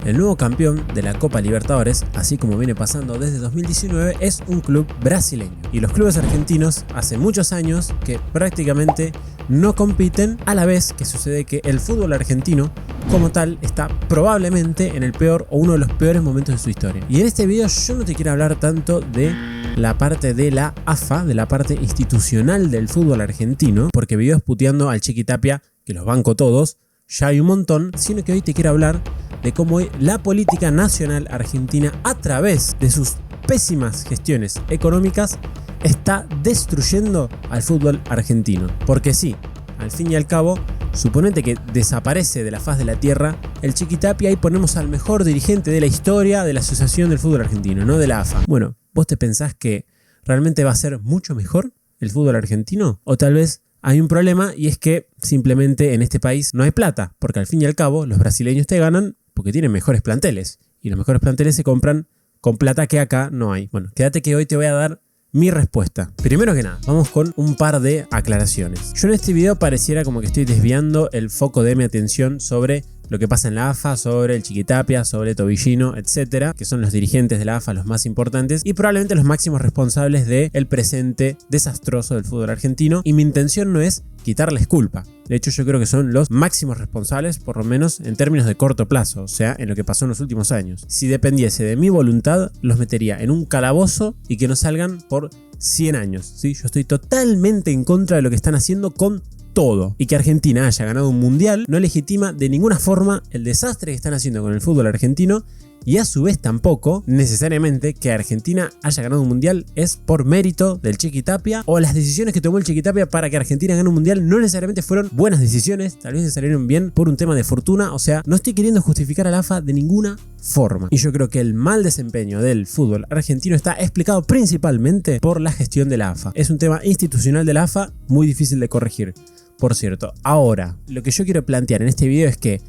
El nuevo campeón de la Copa Libertadores, así como viene pasando desde 2019, es un club brasileño. Y los clubes argentinos hace muchos años que prácticamente no compiten, a la vez que sucede que el fútbol argentino como tal está probablemente en el peor o uno de los peores momentos de su historia. Y en este video yo no te quiero hablar tanto de la parte de la AFA, de la parte institucional del fútbol argentino, porque videos puteando al Chiqui Tapia, que los banco todos, ya hay un montón, sino que hoy te quiero hablar de cómo la política nacional argentina, a través de sus pésimas gestiones económicas, está destruyendo al fútbol argentino. Porque sí, al fin y al cabo, suponete que desaparece de la faz de la tierra el Chiqui Tapia y ponemos al mejor dirigente de la historia de la Asociación del Fútbol Argentino, no de la AFA. Bueno, ¿vos te pensás que realmente va a ser mucho mejor el fútbol argentino? O tal vez hay un problema y es que simplemente en este país no hay plata, porque al fin y al cabo los brasileños te ganan porque tienen mejores planteles y los mejores planteles se compran con plata que acá no hay. Bueno, quédate que hoy te voy a dar mi respuesta. Primero que nada, vamos con un par de aclaraciones. Yo en este video pareciera como que estoy desviando el foco de mi atención sobre lo que pasa en la AFA, sobre el Chiqui Tapia, sobre Tobillino, etcétera, que son los dirigentes de la AFA los más importantes y probablemente los máximos responsables del presente desastroso del fútbol argentino, y mi intención no es quitarles culpa. De hecho, yo creo que son los máximos responsables, por lo menos en términos de corto plazo, o sea, en lo que pasó en los últimos años. Si dependiese de mi voluntad, los metería en un calabozo y que no salgan por 100 años, ¿sí? Yo estoy totalmente en contra de lo que están haciendo con todo. Y que Argentina haya ganado un mundial no legitima de ninguna forma el desastre que están haciendo con el fútbol argentino, y a su vez tampoco necesariamente que Argentina haya ganado un mundial es por mérito del Chiqui Tapia, o las decisiones que tomó el Chiqui Tapia para que Argentina gane un mundial no necesariamente fueron buenas decisiones, tal vez se salieron bien por un tema de fortuna. O sea, no estoy queriendo justificar a la AFA de ninguna forma, y yo creo que el mal desempeño del fútbol argentino está explicado principalmente por la gestión de la AFA. Es un tema institucional de la AFA muy difícil de corregir, por cierto. Ahora, lo que yo quiero plantear en este video es que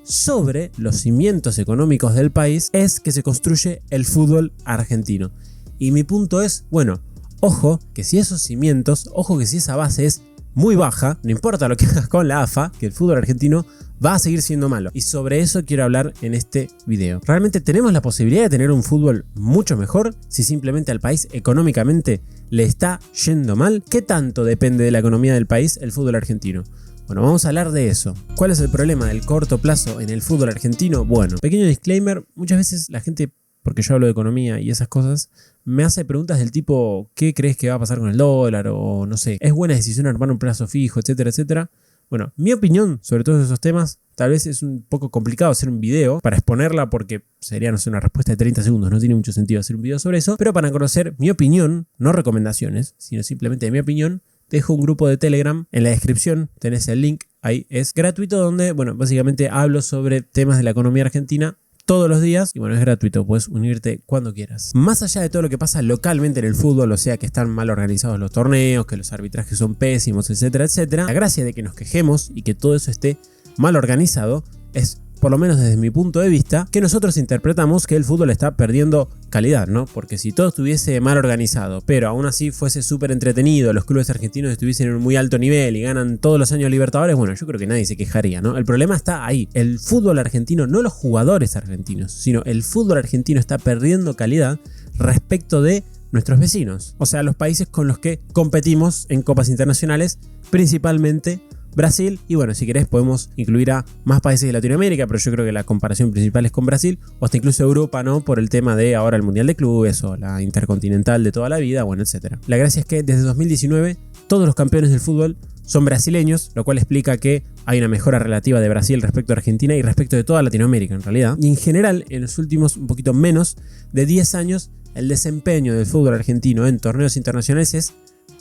sobre los cimientos económicos del país es que se construye el fútbol argentino. Y mi punto es, bueno, ojo que si esos cimientos, ojo que si esa base es muy baja, no importa lo que hagas con la AFA, que el fútbol argentino va a seguir siendo malo. Y sobre eso quiero hablar en este video. ¿Realmente tenemos la posibilidad de tener un fútbol mucho mejor si simplemente al país económicamente le está yendo mal? ¿Qué tanto depende de la economía del país el fútbol argentino? Bueno, vamos a hablar de eso. ¿Cuál es el problema del corto plazo en el fútbol argentino? Bueno, pequeño disclaimer, muchas veces la gente, porque yo hablo de economía y esas cosas, me hace preguntas del tipo, ¿qué crees que va a pasar con el dólar? O no sé, ¿es buena decisión armar un plazo fijo, etcétera, etcétera? Bueno, mi opinión sobre todos esos temas, tal vez es un poco complicado hacer un video para exponerla porque sería, no sé, una respuesta de 30 segundos, no tiene mucho sentido hacer un video sobre eso, pero para conocer mi opinión, no recomendaciones, sino simplemente mi opinión, dejo un grupo de Telegram en la descripción, tenés el link, ahí es gratuito, donde, bueno, básicamente hablo sobre temas de la economía argentina todos los días y bueno, es gratuito, puedes unirte cuando quieras. Más allá de todo lo que pasa localmente en el fútbol, o sea, que están mal organizados los torneos, que los arbitrajes son pésimos, etcétera, etcétera, la gracia de que nos quejemos y que todo eso esté mal organizado es, por lo menos desde mi punto de vista, que nosotros interpretamos que el fútbol está perdiendo calidad, ¿no? Porque si todo estuviese mal organizado, pero aún así fuese súper entretenido, los clubes argentinos estuviesen en un muy alto nivel y ganan todos los años Libertadores, bueno, yo creo que nadie se quejaría, ¿no? El problema está ahí. El fútbol argentino, no los jugadores argentinos, sino el fútbol argentino está perdiendo calidad respecto de nuestros vecinos. O sea, los países con los que competimos en copas internacionales, principalmente Brasil, y bueno, si querés podemos incluir a más países de Latinoamérica, pero yo creo que la comparación principal es con Brasil, o hasta incluso Europa, ¿no? Por el tema de ahora el Mundial de Clubes o la Intercontinental de toda la vida, bueno, etcétera. La gracia es que desde 2019 todos los campeones del fútbol son brasileños, lo cual explica que hay una mejora relativa de Brasil respecto a Argentina y respecto de toda Latinoamérica en realidad. Y en general, en los últimos un poquito menos de 10 años, el desempeño del fútbol argentino en torneos internacionales es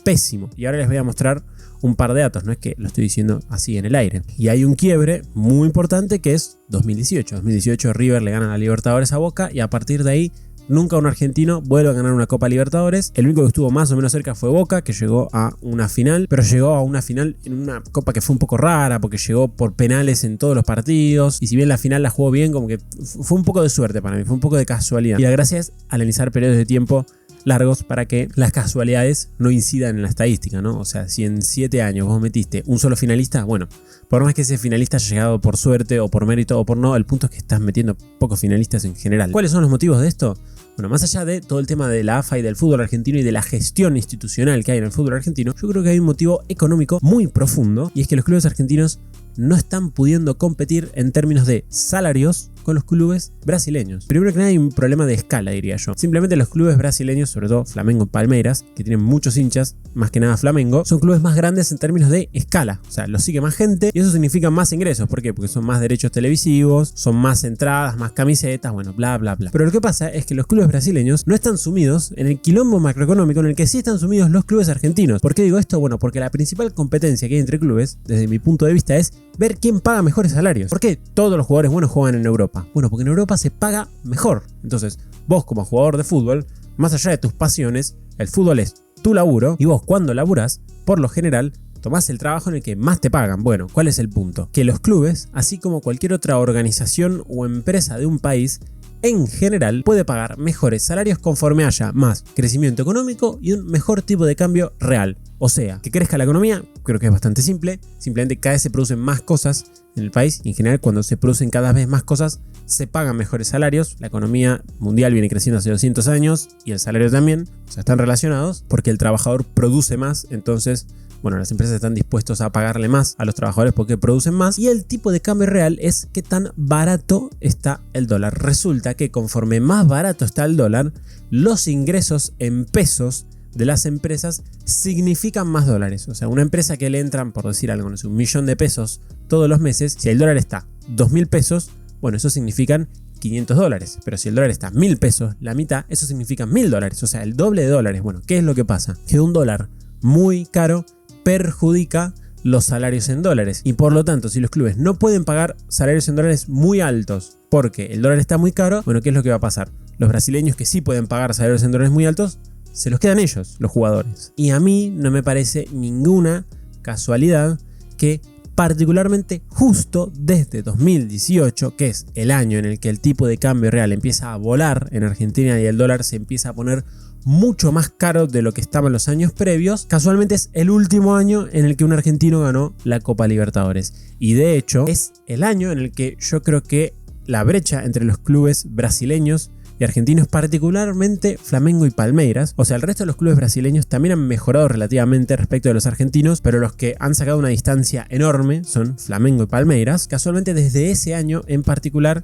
pésimo. Y ahora les voy a mostrar un par de datos, no es que lo estoy diciendo así en el aire. Y hay un quiebre muy importante que es 2018. 2018 River le gana a Libertadores a Boca y a partir de ahí nunca un argentino vuelve a ganar una Copa Libertadores. El único que estuvo más o menos cerca fue Boca, que llegó a una final, pero llegó a una final en una copa que fue un poco rara porque llegó por penales en todos los partidos, y si bien la final la jugó bien, como que fue un poco de suerte para mí, fue un poco de casualidad. Y la gracia es analizar periodos de tiempo largos para que las casualidades no incidan en la estadística, ¿no? O sea, si en 7 años vos metiste un solo finalista, bueno, por más que ese finalista haya llegado por suerte o por mérito o por no, el punto es que estás metiendo pocos finalistas en general. ¿Cuáles son los motivos de esto? Bueno, más allá de todo el tema de la AFA y del fútbol argentino y de la gestión institucional que hay en el fútbol argentino, yo creo que hay un motivo económico muy profundo, y es que los clubes argentinos no están pudiendo competir en términos de salarios con los clubes brasileños. Primero que nada hay un problema de escala, diría yo. Simplemente los clubes brasileños, sobre todo Flamengo y Palmeiras, que tienen muchos hinchas, más que nada Flamengo, son clubes más grandes en términos de escala. O sea, los sigue más gente y eso significa más ingresos. ¿Por qué? Porque son más derechos televisivos, son más entradas, más camisetas, bueno, bla, bla, bla. Pero lo que pasa es que los clubes brasileños no están sumidos en el quilombo macroeconómico en el que sí están sumidos los clubes argentinos. ¿Por qué digo esto? Bueno, porque la principal competencia que hay entre clubes, desde mi punto de vista, es ver quién paga mejores salarios. ¿Por qué todos los jugadores buenos juegan en Europa? Bueno, porque en Europa se paga mejor. Entonces, vos como jugador de fútbol, más allá de tus pasiones, el fútbol es tu laburo, y vos cuando laburás, por lo general, tomás el trabajo en el que más te pagan. Bueno, ¿cuál es el punto? Que los clubes, así como cualquier otra organización o empresa de un país, en general puede pagar mejores salarios conforme haya más crecimiento económico y un mejor tipo de cambio real. O sea, que crezca la economía, creo que es bastante simple. Simplemente cada vez se producen más cosas en el país y en general cuando se producen cada vez más cosas se pagan mejores salarios. La economía mundial viene creciendo hace 200 años y el salario también. O sea, están relacionados porque el trabajador produce más, entonces bueno, las empresas están dispuestas a pagarle más a los trabajadores porque producen más, y el tipo de cambio real es qué tan barato está el dólar. Resulta que conforme más barato está el dólar, los ingresos en pesos de las empresas significan más dólares. O sea, una empresa que le entran, por decir algo, no sé, 1 millón de pesos todos los meses, si el dólar está 2.000 pesos, bueno, eso significan 500 dólares. Pero si el dólar está 1.000 pesos, la mitad, eso significa 1.000 dólares. O sea, el doble de dólares. Bueno, ¿qué es lo que pasa? Que un dólar muy caro perjudica los salarios en dólares, y por lo tanto si los clubes no pueden pagar salarios en dólares muy altos porque el dólar está muy caro, bueno, ¿qué es lo que va a pasar? Los brasileños que sí pueden pagar salarios en dólares muy altos, se los quedan ellos, los jugadores. Y a mí no me parece ninguna casualidad que particularmente justo desde 2018, que es el año en el que el tipo de cambio real empieza a volar en Argentina y el dólar se empieza a poner mucho más caro de lo que estaba en los años previos, casualmente es el último año en el que un argentino ganó la Copa Libertadores. Y de hecho es el año en el que yo creo que la brecha entre los clubes brasileños y argentinos, particularmente Flamengo y Palmeiras, o sea, el resto de los clubes brasileños también han mejorado relativamente respecto de los argentinos, pero los que han sacado una distancia enorme son Flamengo y Palmeiras, casualmente desde ese año en particular,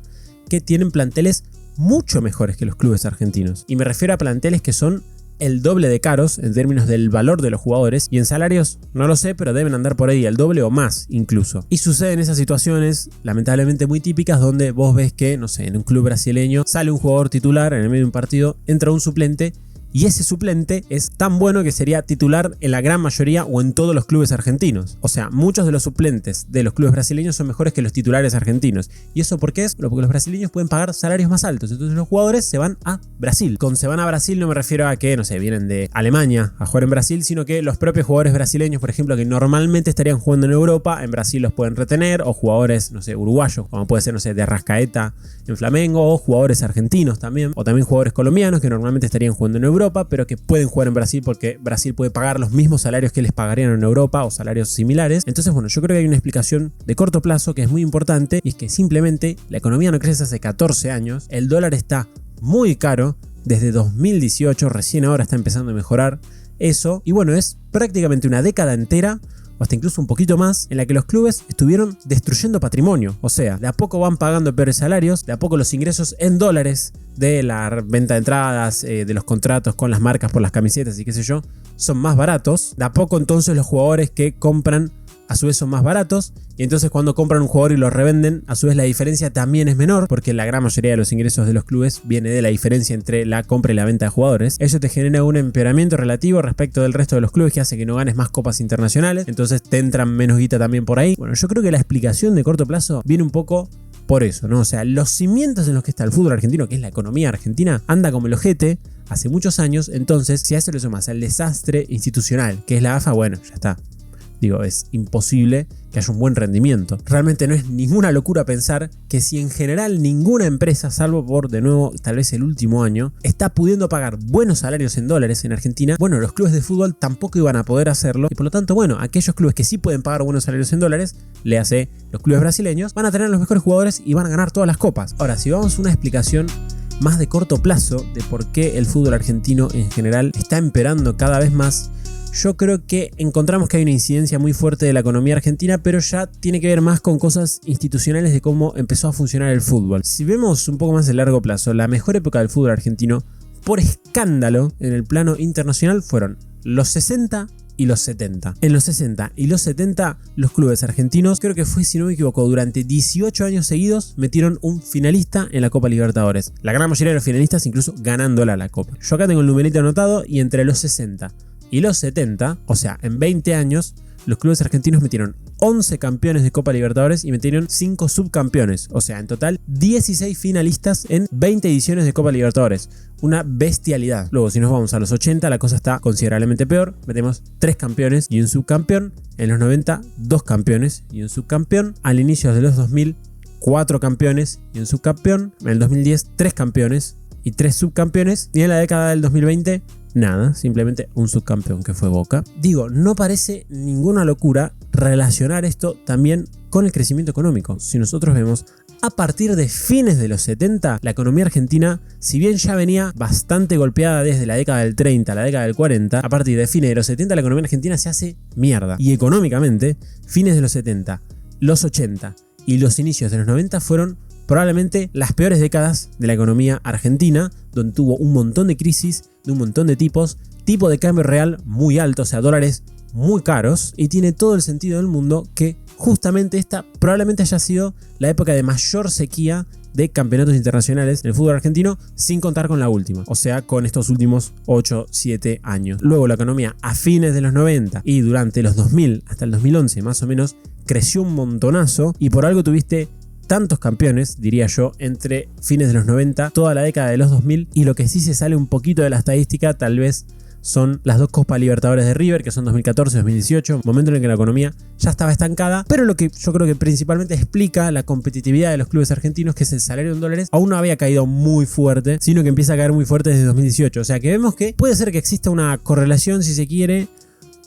que tienen planteles mucho mejores que los clubes argentinos. Y me refiero a planteles que son el doble de caros en términos del valor de los jugadores, y en salarios no lo sé, pero deben andar por ahí el doble o más incluso. Y suceden esas situaciones lamentablemente muy típicas donde vos ves que, no sé, en un club brasileño sale un jugador titular en el medio de un partido, entra un suplente, y ese suplente es tan bueno que sería titular en la gran mayoría o en todos los clubes argentinos. O sea, muchos de los suplentes de los clubes brasileños son mejores que los titulares argentinos. ¿Y eso por qué es? Bueno, porque los brasileños pueden pagar salarios más altos, entonces los jugadores se van a Brasil. Con se van a Brasil no me refiero a que, no sé, vienen de Alemania a jugar en Brasil, sino que los propios jugadores brasileños, por ejemplo, que normalmente estarían jugando en Europa, en Brasil los pueden retener, o jugadores, no sé, uruguayos, como puede ser, no sé, de Arrascaeta en Flamengo, o jugadores argentinos también, o también jugadores colombianos que normalmente estarían jugando en Europa, pero que pueden jugar en Brasil porque Brasil puede pagar los mismos salarios que les pagarían en Europa o salarios similares. Entonces, bueno, yo creo que hay una explicación de corto plazo que es muy importante, y es que simplemente la economía no crece hace 14 años, el dólar está muy caro desde 2018, recién ahora está empezando a mejorar eso, y bueno, es prácticamente una década entera, o hasta incluso un poquito más, en la que los clubes estuvieron destruyendo patrimonio. O sea, de a poco van pagando peores salarios, de a poco los ingresos en dólares de la venta de entradas, de los contratos con las marcas por las camisetas y qué sé yo, son más baratos. De a poco entonces los jugadores que compran a su vez son más baratos, y entonces cuando compran un jugador y lo revenden, a su vez la diferencia también es menor, porque la gran mayoría de los ingresos de los clubes viene de la diferencia entre la compra y la venta de jugadores. Eso te genera un empeoramiento relativo respecto del resto de los clubes, que hace que no ganes más copas internacionales, entonces te entran menos guita también por ahí. Bueno, yo creo que la explicación de corto plazo viene un poco por eso, ¿no? O sea, los cimientos en los que está el fútbol argentino, que es la economía argentina, anda como el ojete hace muchos años. Entonces, si a eso le sumas el desastre institucional, que es la AFA, bueno, ya está. Digo, es imposible que haya un buen rendimiento. Realmente no es ninguna locura pensar que si en general ninguna empresa, salvo por, de nuevo, tal vez el último año, está pudiendo pagar buenos salarios en dólares en Argentina, bueno, los clubes de fútbol tampoco iban a poder hacerlo y por lo tanto, bueno, aquellos clubes que sí pueden pagar buenos salarios en dólares, léase los clubes brasileños, van a tener los mejores jugadores y van a ganar todas las copas. Ahora, si vamos a una explicación más de corto plazo de por qué el fútbol argentino en general está empeorando cada vez más, yo creo que encontramos que hay una incidencia muy fuerte de la economía argentina, pero ya tiene que ver más con cosas institucionales de cómo empezó a funcionar el fútbol. Si vemos un poco más de largo plazo, la mejor época del fútbol argentino, por escándalo en el plano internacional, fueron los 60 y los 70. En los 60 y los 70, los clubes argentinos, creo que fue, si no me equivoco, durante 18 años seguidos, metieron un finalista en la Copa Libertadores. La gran mayoría de los finalistas incluso ganándola la Copa. Yo acá tengo el numerito anotado y entre los 60 y los 70, o sea, en 20 años, los clubes argentinos metieron 11 campeones de Copa Libertadores y metieron 5 subcampeones. O sea, en total 16 finalistas en 20 ediciones de Copa Libertadores. Una bestialidad. Luego, si nos vamos a los 80, la cosa está considerablemente peor. Metemos 3 campeones y un subcampeón. En los 90, 2 campeones y un subcampeón. Al inicio de los 2000, 4 campeones y un subcampeón. En el 2010, 3 campeones y 3 subcampeones. Y en la década del 2020... nada, simplemente un subcampeón que fue Boca. Digo, no parece ninguna locura relacionar esto también con el crecimiento económico. Si nosotros vemos, a partir de fines de los 70, la economía argentina, si bien ya venía bastante golpeada desde la década del 30 a la década del 40, a partir de fines de los 70 la economía argentina se hace mierda. Y económicamente, fines de los 70, los 80 y los inicios de los 90 fueron probablemente las peores décadas de la economía argentina, donde tuvo un montón de crisis, de un montón de tipos, tipo de cambio real muy alto, o sea, dólares muy caros, y tiene todo el sentido del mundo que justamente esta probablemente haya sido la época de mayor sequía de campeonatos internacionales en el fútbol argentino, sin contar con la última, o sea, con estos últimos 8-7 años. Luego la economía a fines de los 90 y durante los 2000 hasta el 2011 más o menos creció un montonazo, y por algo tuviste tantos campeones, diría yo, entre fines de los 90, toda la década de los 2000, y lo que sí se sale un poquito de la estadística tal vez son las 2 Copas Libertadores de River, que son 2014 y 2018, momento en el que la economía ya estaba estancada, pero lo que yo creo que principalmente explica la competitividad de los clubes argentinos, que es el salario en dólares, aún no había caído muy fuerte, sino que empieza a caer muy fuerte desde 2018, o sea que vemos que puede ser que exista una correlación, si se quiere,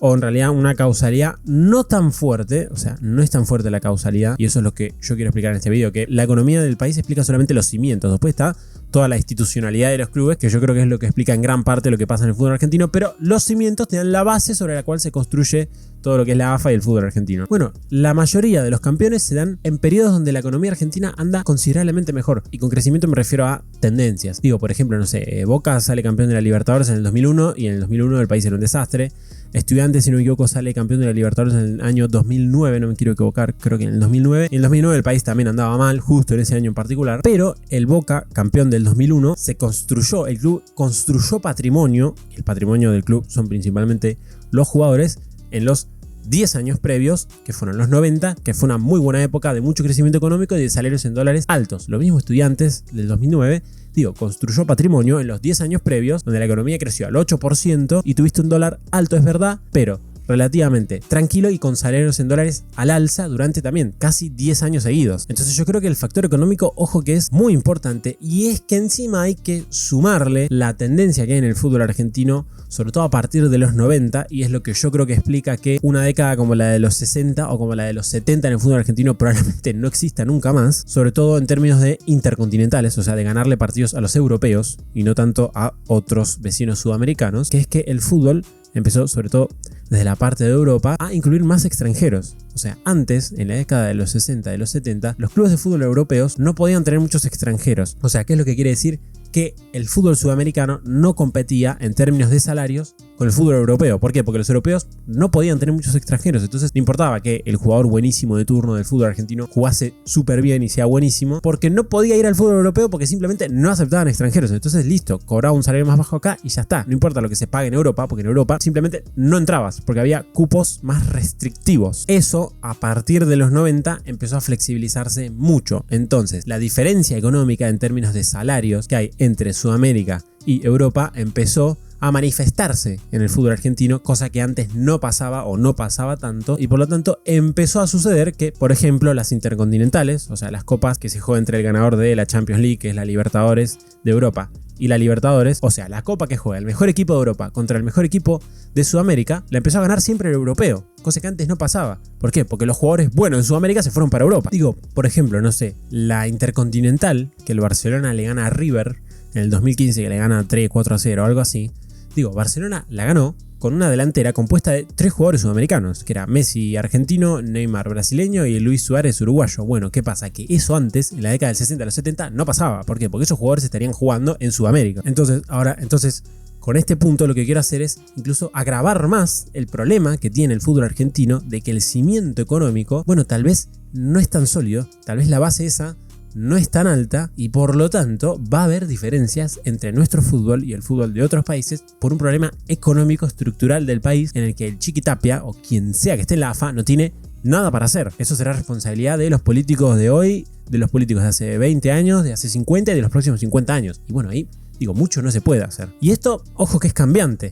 o en realidad una causalidad no tan fuerte, o sea, no es tan fuerte la causalidad, y eso es lo que yo quiero explicar en este video, que la economía del país explica solamente los cimientos, después está toda la institucionalidad de los clubes, que yo creo que es lo que explica en gran parte lo que pasa en el fútbol argentino, pero los cimientos te dan la base sobre la cual se construye todo lo que es la AFA y el fútbol argentino. Bueno, la mayoría de los campeones se dan en periodos donde la economía argentina anda considerablemente mejor, y con crecimiento me refiero a tendencias. Digo, por ejemplo, no sé, Boca sale campeón de la Libertadores en el 2001, y en el 2001 el país era un desastre. Estudiantes, si no me equivoco, sale campeón de la Libertadores en el año 2009, no me quiero equivocar, creo que en el 2009. En el 2009 el país también andaba mal, justo en ese año en particular, pero el Boca, campeón del 2001, se construyó, el club construyó patrimonio, y el patrimonio del club son principalmente los jugadores, en los 10 años previos, que fueron los 90, que fue una muy buena época de mucho crecimiento económico y de salarios en dólares altos. Lo mismo Estudiantes del 2009, digo, construyó patrimonio en los 10 años previos, donde la economía creció al 8% y tuviste un dólar alto, es verdad, pero relativamente tranquilo y con salarios en dólares al alza durante también casi 10 años seguidos. Entonces yo creo que el factor económico, ojo, que es muy importante, y es que encima hay que sumarle la tendencia que hay en el fútbol argentino, sobre todo a partir de los 90, y es lo que yo creo que explica que una década como la de los 60 o como la de los 70 en el fútbol argentino probablemente no exista nunca más, sobre todo en términos de intercontinentales, o sea, de ganarle partidos a los europeos y no tanto a otros vecinos sudamericanos, que es que el fútbol empezó, sobre todo desde la parte de Europa, a incluir más extranjeros. O sea, antes, en la década de los 60, de los 70, los clubes de fútbol europeos no podían tener muchos extranjeros. O sea, ¿qué es lo que quiere decir? Que el fútbol sudamericano no competía en términos de salarios con el fútbol europeo. ¿Por qué? Porque los europeos no podían tener muchos extranjeros. Entonces no importaba que el jugador buenísimo de turno del fútbol argentino jugase súper bien y sea buenísimo, porque no podía ir al fútbol europeo porque simplemente no aceptaban extranjeros. Entonces listo, cobraba un salario más bajo acá y ya está. No importa lo que se pague en Europa, porque en Europa simplemente no entrabas, porque había cupos más restrictivos. Eso, a partir de los 90, empezó a flexibilizarse mucho. Entonces, la diferencia económica en términos de salarios que hay entre Sudamérica y Europa empezó a manifestarse en el fútbol argentino, cosa que antes no pasaba o no pasaba tanto, y por lo tanto empezó a suceder que, por ejemplo, las intercontinentales, o sea, las copas que se juega entre el ganador de la Champions League, que es la Libertadores de Europa, y la Libertadores, o sea, la copa que juega el mejor equipo de Europa contra el mejor equipo de Sudamérica, la empezó a ganar siempre el europeo, cosa que antes no pasaba. ¿Por qué? Porque los jugadores buenos en Sudamérica se fueron para Europa. Digo, por ejemplo, no sé, la Intercontinental, que el Barcelona le gana a River en el 2015, que le gana 3-4-0 o algo así. Digo, Barcelona la ganó con una delantera compuesta de 3 jugadores sudamericanos, que era Messi argentino, Neymar brasileño y Luis Suárez uruguayo. Bueno, ¿qué pasa? Que eso antes, en la década del 60 a los 70, no pasaba. ¿Por qué? Porque esos jugadores estarían jugando en Sudamérica. Entonces, con este punto lo que quiero hacer es incluso agravar más el problema que tiene el fútbol argentino de que el cimiento económico, bueno, tal vez no es tan sólido, tal vez la base esa no es tan alta y por lo tanto va a haber diferencias entre nuestro fútbol y el fútbol de otros países por un problema económico estructural del país en el que el Chiqui Tapia o quien sea que esté en la AFA no tiene nada para hacer. Eso será responsabilidad de los políticos de hoy, de los políticos de hace 20 años, de hace 50 y de los próximos 50 años. Y bueno, ahí digo, mucho no se puede hacer. Y esto, ojo que es cambiante.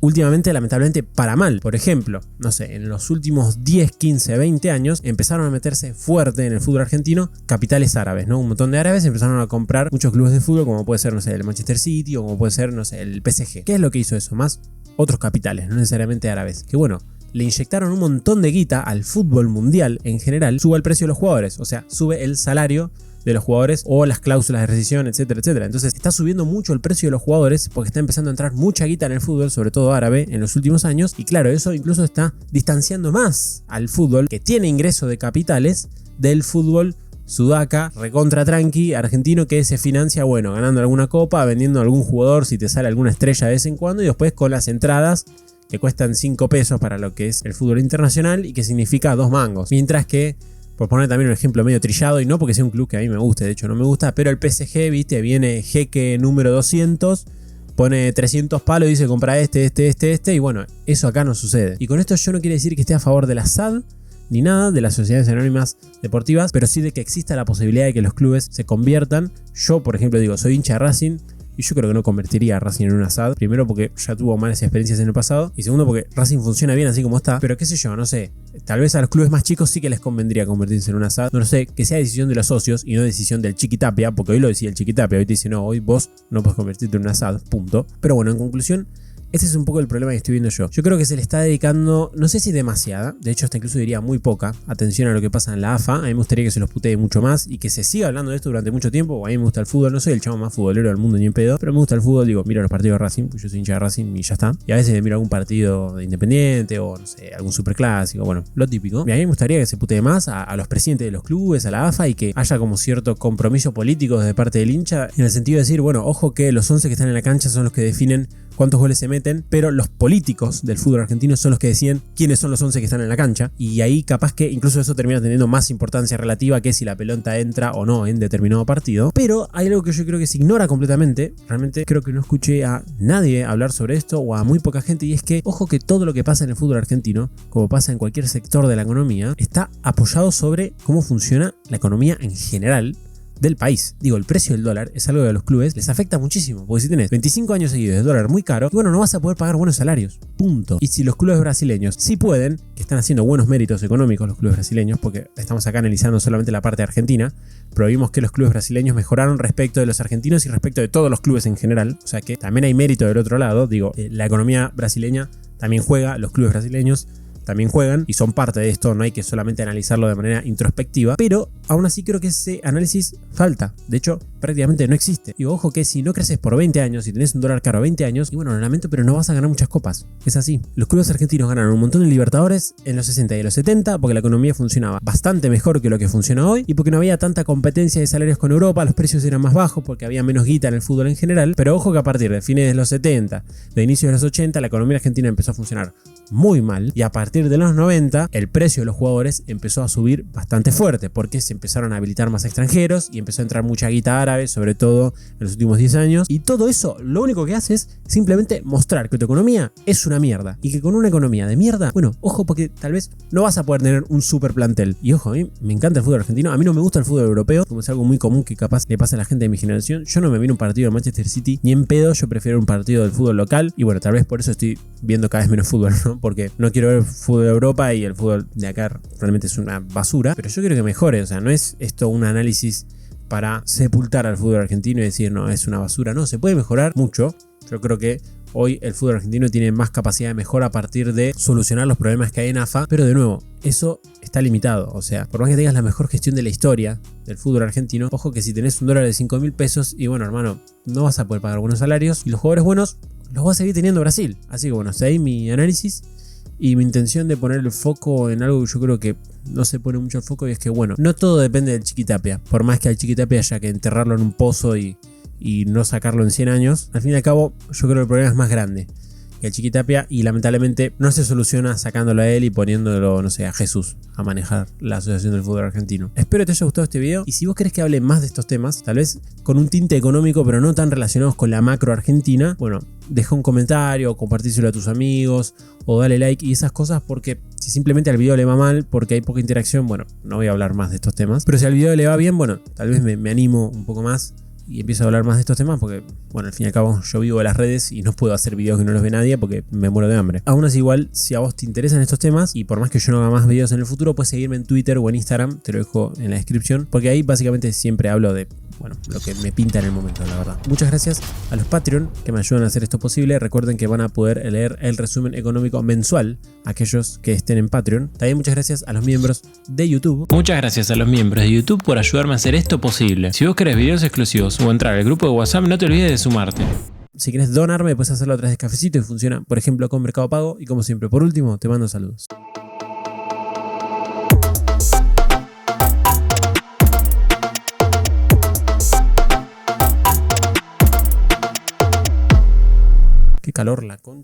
Últimamente, lamentablemente, para mal. Por ejemplo, no sé, en los últimos 10, 15, 20 años empezaron a meterse fuerte en el fútbol argentino capitales árabes, ¿no? Un montón de árabes empezaron a comprar muchos clubes de fútbol, como puede ser, no sé, el Manchester City o como puede ser, no sé, el PSG. ¿Qué es lo que hizo eso? Más otros capitales, no necesariamente árabes. Que bueno, le inyectaron un montón de guita al fútbol mundial en general, sube el precio de los jugadores, o sea, sube el salario de los jugadores o las cláusulas de rescisión, etcétera, etcétera. Entonces está subiendo mucho el precio de los jugadores porque está empezando a entrar mucha guita en el fútbol, sobre todo árabe, en los últimos años. Y claro, eso incluso está distanciando más al fútbol que tiene ingreso de capitales del fútbol sudaca, recontra tranqui, argentino, que se financia, bueno, ganando alguna copa, vendiendo algún jugador si te sale alguna estrella de vez en cuando y después con las entradas que cuestan 5 pesos para lo que es el fútbol internacional y que significa 2 mangos. Mientras que, por poner también un ejemplo medio trillado, y no porque sea un club que a mí me guste, de hecho no me gusta, pero el PSG, viste, viene jeque número 200, pone 300 palos y dice compra este, y bueno, eso acá no sucede. Y con esto yo no quiero decir que esté a favor de la SAD, ni nada, de las sociedades anónimas deportivas, pero sí de que exista la posibilidad de que los clubes se conviertan. Yo, por ejemplo, digo, soy hincha de Racing, y yo creo que no convertiría a Racing en una SAD. Primero porque ya tuvo malas experiencias en el pasado. Y segundo porque Racing funciona bien así como está. Pero qué sé yo, no sé. Tal vez a los clubes más chicos sí que les convendría convertirse en una SAD. No lo sé, que sea decisión de los socios y no decisión del Chiqui Tapia. Porque hoy lo decía el Chiqui Tapia. Hoy te dice, no, hoy vos no puedes convertirte en una SAD. Punto. Pero bueno, en conclusión, ese es un poco el problema que estoy viendo yo. Yo creo que se le está dedicando, no sé si demasiada, de hecho hasta incluso diría muy poca, atención a lo que pasa en la AFA. A mí me gustaría que se los putee mucho más y que se siga hablando de esto durante mucho tiempo. O a mí me gusta el fútbol, no soy el chavo más futbolero del mundo ni en pedo, pero me gusta el fútbol, digo, miro los partidos de Racing, pues yo soy hincha de Racing y ya está. Y a veces miro algún partido de Independiente o no sé, algún superclásico, bueno, lo típico. Y a mí me gustaría que se putee más a los presidentes de los clubes, a la AFA y que haya como cierto compromiso político de parte del hincha en el sentido de decir, bueno, ojo que los 11 que están en la cancha son los que definen cuántos goles se meten, pero los políticos del fútbol argentino son los que deciden quiénes son los 11 que están en la cancha, y ahí capaz que incluso eso termina teniendo más importancia relativa que si la pelota entra o no en determinado partido. Pero hay algo que yo creo que se ignora completamente, realmente creo que no escuché a nadie hablar sobre esto o a muy poca gente, y es que, ojo que todo lo que pasa en el fútbol argentino, como pasa en cualquier sector de la economía, está apoyado sobre cómo funciona la economía en general del país. Digo, el precio del dólar es algo que a los clubes les afecta muchísimo, porque si tenés 25 años seguidos de dólar muy caro, bueno, no vas a poder pagar buenos salarios, punto. Y si los clubes brasileños sí pueden, que están haciendo buenos méritos económicos los clubes brasileños, porque estamos acá analizando solamente la parte argentina, pero vimos que los clubes brasileños mejoraron respecto de los argentinos y respecto de todos los clubes en general, o sea que también hay mérito del otro lado. Digo, la economía brasileña también juega, los clubes brasileños también juegan y son parte de esto, no hay que solamente analizarlo de manera introspectiva, pero aún así creo que ese análisis falta, de hecho prácticamente no existe. Y ojo que si no creces por 20 años y tenés un dólar caro 20 años, y bueno, lo lamento, pero no vas a ganar muchas copas, es así. Los clubes argentinos ganaron un montón de Libertadores en los 60 y en los 70 porque la economía funcionaba bastante mejor que lo que funciona hoy y porque no había tanta competencia de salarios con Europa, los precios eran más bajos porque había menos guita en el fútbol en general. Pero ojo que a partir de fines de los 70, de inicios de los 80, la economía argentina empezó a funcionar muy mal, y a partir de los 90 el precio de los jugadores empezó a subir bastante fuerte porque se empezaron a habilitar más extranjeros y empezó a entrar mucha guita árabe clave, sobre todo en los últimos 10 años. Y todo eso lo único que hace es simplemente mostrar que tu economía es una mierda. Y que con una economía de mierda, bueno, ojo, porque tal vez no vas a poder tener un super plantel. Y ojo, a mí me encanta el fútbol argentino. A mí no me gusta el fútbol europeo, como es algo muy común que capaz le pasa a la gente de mi generación. Yo no me vino un partido de Manchester City ni en pedo. Yo prefiero un partido del fútbol local. Y bueno, tal vez por eso estoy viendo cada vez menos fútbol, ¿no? Porque no quiero ver fútbol de Europa y el fútbol de acá realmente es una basura. Pero yo quiero que mejore. O sea, no es esto un análisis para sepultar al fútbol argentino y decir, no, es una basura. No, se puede mejorar mucho. Yo creo que hoy el fútbol argentino tiene más capacidad de mejora a partir de solucionar los problemas que hay en AFA. Pero de nuevo, eso está limitado. O sea, por más que tengas la mejor gestión de la historia del fútbol argentino, ojo que si tenés un dólar de 5.000 pesos y bueno, hermano, no vas a poder pagar buenos salarios y los jugadores buenos los va a seguir teniendo Brasil. Así que bueno, hasta ahí mi análisis y mi intención de poner el foco en algo que yo creo que no se pone mucho el foco, y es que bueno, no todo depende del Chiquitapia. Por más que al Chiquitapia haya que enterrarlo en un pozo y no sacarlo en 100 años, al fin y al cabo yo creo que el problema es más grande que el Chiquitapia y lamentablemente no se soluciona sacándolo a él y poniéndolo, no sé, a Jesús a manejar la Asociación del Fútbol Argentino. Espero que te haya gustado este video y si vos querés que hable más de estos temas, tal vez con un tinte económico pero no tan relacionados con la macro argentina, bueno, deja un comentario o compartíselo a tus amigos o dale like y esas cosas, porque si simplemente al video le va mal porque hay poca interacción, bueno, no voy a hablar más de estos temas, pero si al video le va bien, bueno, tal vez me animo un poco más y empiezo a hablar más de estos temas porque, bueno, al fin y al cabo yo vivo de las redes y no puedo hacer videos que no los ve nadie porque me muero de hambre. Aún así, igual, si a vos te interesan estos temas y por más que yo no haga más videos en el futuro, puedes seguirme en Twitter o en Instagram, te lo dejo en la descripción, porque ahí básicamente siempre hablo de, bueno, lo que me pinta en el momento, la verdad. Muchas gracias a los Patreon que me ayudan a hacer esto posible. Recuerden que van a poder leer el resumen económico mensual aquellos que estén en Patreon. También muchas gracias a los miembros de YouTube. Muchas gracias a los miembros de YouTube por ayudarme a hacer esto posible. Si vos querés videos exclusivos o entrar al grupo de WhatsApp, no te olvides de sumarte. Si querés donarme, puedes hacerlo a través de Cafecito y funciona, por ejemplo, con Mercado Pago. Y como siempre, por último, te mando saludos. Qué calor la concha.